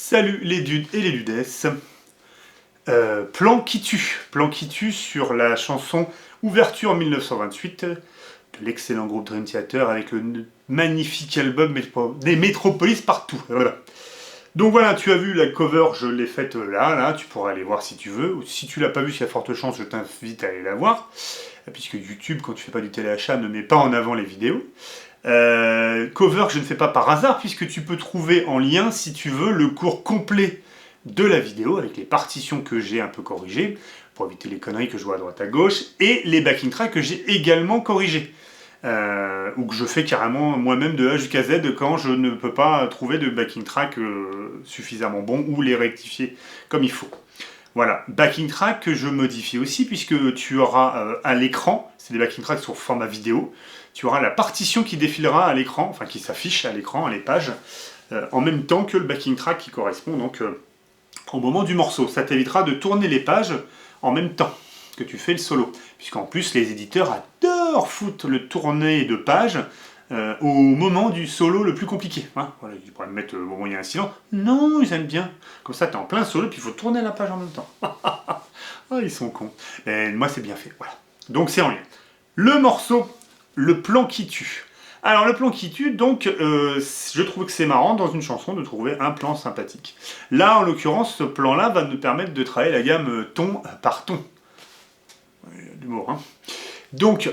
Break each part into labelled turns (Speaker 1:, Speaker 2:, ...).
Speaker 1: Salut les dudes et les ludesses. Plan qui tue sur la chanson Ouverture 1928 de l'excellent groupe Dream Theater avec le magnifique album des Métropolis partout. Voilà. Donc voilà, tu as vu la cover, je l'ai faite là, tu pourras aller voir si tu veux. Si tu l'as pas vue, s'il y a forte chance, je t'invite à aller la voir. Puisque YouTube, quand tu fais pas du téléachat, ne met pas en avant les vidéos. Cover que je ne fais pas par hasard, puisque tu peux trouver en lien, si tu veux, le cours complet de la vidéo, avec les partitions que j'ai un peu corrigées, pour éviter les conneries que je vois à droite à gauche, et les backing tracks que j'ai également corrigés. Ou que je fais carrément moi-même de A jusqu'à Z quand je ne peux pas trouver de backing track suffisamment bon, ou les rectifier comme il faut. Voilà, backing track que je modifie aussi, puisque tu auras à l'écran, c'est des backing tracks sur format vidéo, tu auras la partition qui défilera à l'écran, enfin qui s'affiche à l'écran, à les pages, en même temps que le backing track qui correspond donc au moment du morceau. Ça t'évitera de tourner les pages en même temps que tu fais le solo, puisqu'en plus les éditeurs adorent foutre le tourner de pages au moment du solo le plus compliqué. Hein, voilà, ils pourraient me mettre au moment où il y a un silence. Non, ils aiment bien. Comme ça, tu es en plein solo, puis il faut tourner la page en même temps. Ah, ils sont cons. Et moi, c'est bien fait. Voilà. Donc, c'est en lien. Le morceau, le plan qui tue. Alors, le plan qui tue, donc, je trouve que c'est marrant dans une chanson de trouver un plan sympathique. Là, en l'occurrence, ce plan-là va nous permettre de travailler la gamme ton par ton. Il y a d'humour, hein. Donc,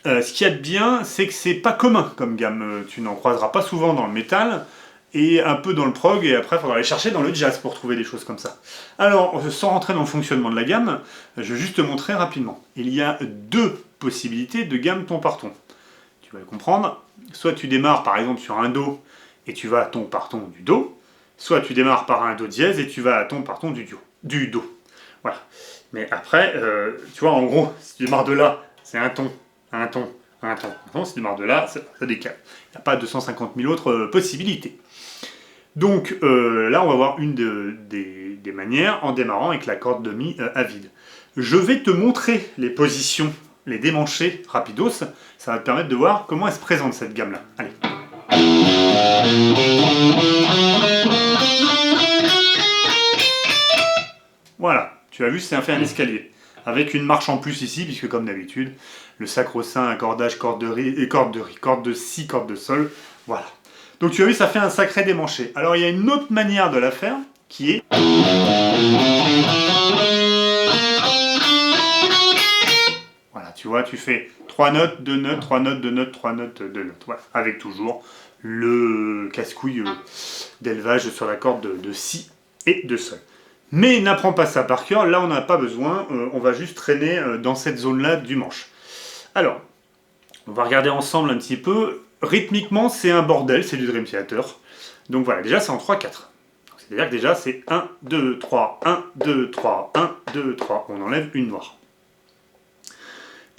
Speaker 1: ce qu'il y a de bien, c'est que c'est pas commun comme gamme. Tu n'en croiseras pas souvent dans le métal, et un peu dans le prog, et après il faudra aller chercher dans le jazz pour trouver des choses comme ça. Alors, sans rentrer dans le fonctionnement de la gamme, je vais juste te montrer rapidement. Il y a deux possibilités de gamme ton par ton. Tu vas le comprendre. Soit tu démarres par exemple sur un Do, et tu vas à ton par ton du Do, soit tu démarres par un Do dièse, et tu vas à ton par ton du Do. Voilà. Mais après, tu vois, en gros, si tu démarres de là, c'est un ton, un ton, un ton, un ton. Si tu démarres de là, ça décale. Il n'y a pas 250 000 autres possibilités. Donc là, on va voir une des manières en démarrant avec la corde de Mi à vide. Je vais te montrer les positions, les démanchés rapidos. Ça va te permettre de voir comment elle se présente cette gamme-là. Allez. Voilà, tu as vu, c'est fait un escalier. Avec une marche en plus ici, puisque comme d'habitude, le sacro-saint accordage corde de Ré, corde de Si, corde de Sol. Voilà. Donc tu as vu, ça fait un sacré démanché. Alors il y a une autre manière de la faire, qui est... Voilà, tu vois, tu fais 3 notes, 2 notes, 3 notes, 2 notes, 3 notes, 2 notes. Voilà, avec toujours le casse-couille d'élevage sur la corde de Si et de Sol. Mais n'apprends pas ça par cœur, là on n'a pas besoin, on va juste traîner dans cette zone-là du manche. Alors, on va regarder ensemble un petit peu. Rythmiquement, c'est un bordel, c'est du Dream Theater. Donc voilà, déjà c'est en 3-4. C'est-à-dire que déjà c'est 1, 2, 3, 1, 2, 3, 1, 2, 3. On enlève une noire.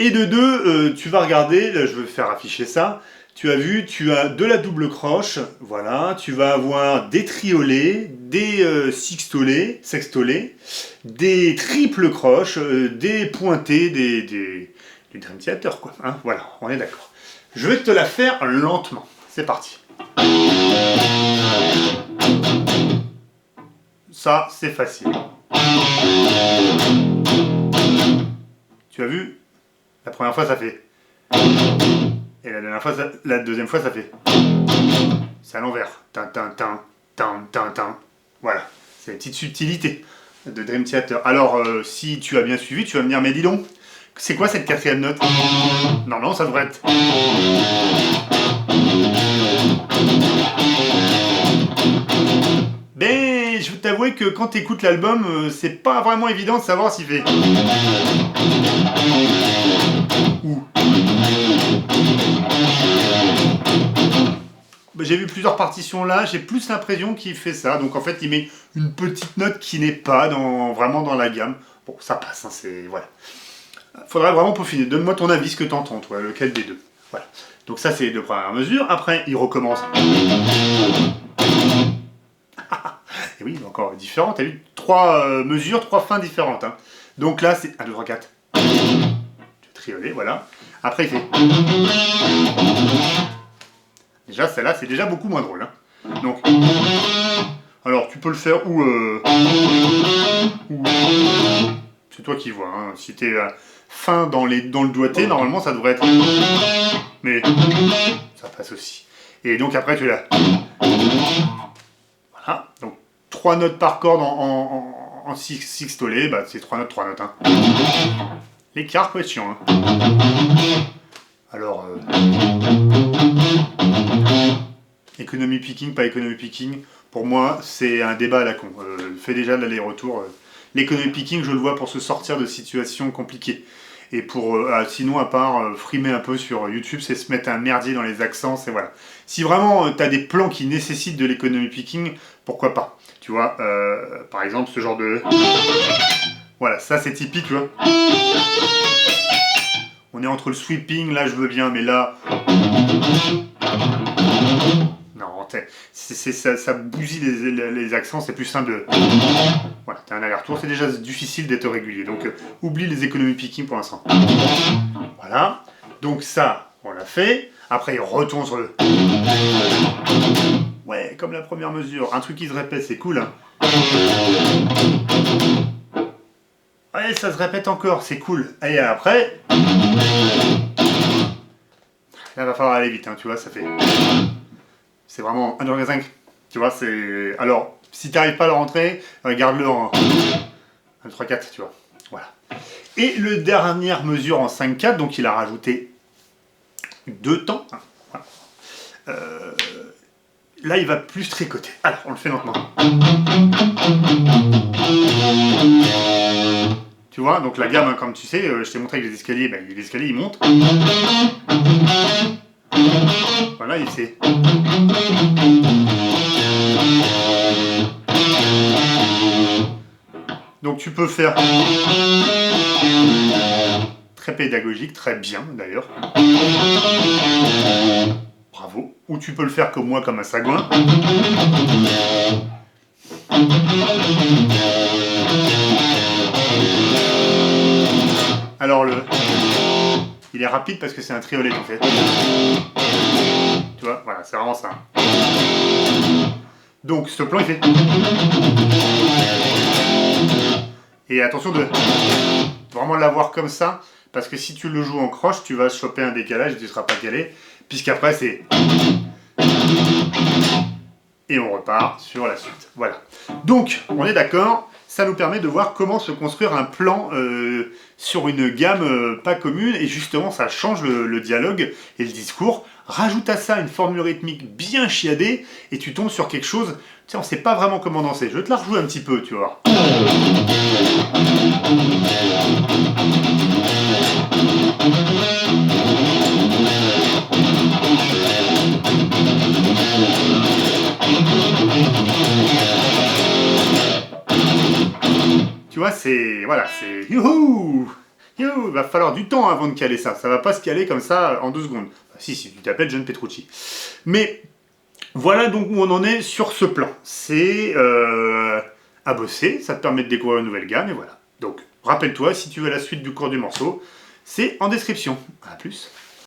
Speaker 1: Et de 2, tu vas regarder, là je vais faire afficher ça. Tu as vu, tu as de la double croche, voilà. Tu vas avoir des triolets, des sextolets, des triples croches, des pointés, du Dream Theater, quoi. Hein, voilà, on est d'accord. Je vais te la faire lentement. C'est parti. Ça, c'est facile. Tu as vu? La première fois, ça fait... Et la deuxième fois, ça fait... C'est à l'envers. Tin, tin, tin, tin, tin, tin. Voilà. C'est une petite subtilité de Dream Theater. Alors, si tu as bien suivi, tu vas me dire, mais dis donc, c'est quoi cette quatrième note? Non, ça devrait être... Mais je veux t'avouer que quand tu écoutes l'album, c'est pas vraiment évident de savoir s'il fait... Ou... J'ai vu plusieurs partitions là, j'ai plus l'impression qu'il fait ça. Donc en fait, il met une petite note qui n'est pas vraiment dans la gamme. Bon, ça passe, hein, c'est... Voilà. Faudrait vraiment peaufiner. Donne-moi ton avis, ce que t'entends, toi, lequel des deux. Voilà. Donc ça, c'est les deux premières mesures. Après, il recommence. Et oui, encore différent. T'as vu, 3 mesures, 3 fins différentes. Hein. Donc là, c'est 1, 2, 3, 4. Tu trioler, voilà. Après, il fait... Déjà, celle-là, c'est déjà beaucoup moins drôle. Hein. Donc, alors, tu peux le faire ou c'est toi qui vois. Hein. Si t'es fin dans le doigté, normalement ça devrait être. Mais ça passe aussi. Et donc après tu l'as. Voilà. Donc 3 notes par corde en sixtolé, bah c'est 3 notes. Hein. L'écart peut être chiant. Hein. Alors, économie picking, pas économie picking, pour moi c'est un débat à la con. Fais déjà l'aller-retour. L'économie picking, je le vois pour se sortir de situations compliquées. Et pour sinon, à part frimer un peu sur YouTube, c'est se mettre un merdier dans les accents, c'est voilà. Si vraiment tu as des plans qui nécessitent de l'économie picking, pourquoi pas. Tu vois, par exemple, ce genre de... Voilà, ça c'est typique, tu vois. On est entre le sweeping, là je veux bien, mais là... Non, ça bousille les accents, c'est plus simple de... Voilà, t'as un aller-retour, c'est déjà difficile d'être régulier, donc oublie les économies picking pour l'instant. Voilà, donc ça, on l'a fait. Après, il retourne sur le... Ouais, comme la première mesure, un truc qui se répète, c'est cool. Hein. Ouais, ça se répète encore, c'est cool. Et après... Là, va falloir aller vite, hein, tu vois, ça fait... C'est vraiment 1,5. Tu vois, c'est... Alors, si tu n'arrives pas à le rentrer, garde-le en 1, 3, 4, tu vois. Voilà. Et le dernière mesure en 5-4, donc il a rajouté 2 temps. Voilà. Là, il va plus tricoter. Alors, on le fait lentement. Tu vois, donc la gamme, hein, comme tu sais, je t'ai montré avec les escaliers, ben, les escaliers, ils montent. Voilà, il sait. Donc tu peux faire très pédagogique, très bien d'ailleurs. Bravo. Ou tu peux le faire comme moi, comme un sagouin. Alors il est rapide parce que c'est un triolet en fait. Tu vois, voilà, c'est vraiment ça. Donc ce plan il fait. Et attention de vraiment l'avoir comme ça, parce que si tu le joues en croche, tu vas choper un décalage et tu ne seras pas calé, puisqu'après c'est... Et on repart sur la suite. Voilà. Donc, on est d'accord, ça nous permet de voir comment se construire un plan sur une gamme pas commune, et justement ça change le dialogue et le discours. Rajoute à ça une formule rythmique bien chiadée, et tu tombes sur quelque chose, tu sais, on ne sait pas vraiment comment danser. Je vais te la rejouer un petit peu, tu vois. Tu vois, c'est... Voilà, c'est... Youhou! Youhou! Il va falloir du temps avant de caler ça. Ça va pas se caler comme ça en 2 secondes. Si tu t'appelles John Petrucci. Mais voilà donc où on en est sur ce plan. C'est à bosser, ça te permet de découvrir une nouvelle gamme, et voilà. Donc, rappelle-toi, si tu veux la suite du cours du morceau, c'est en description. À plus.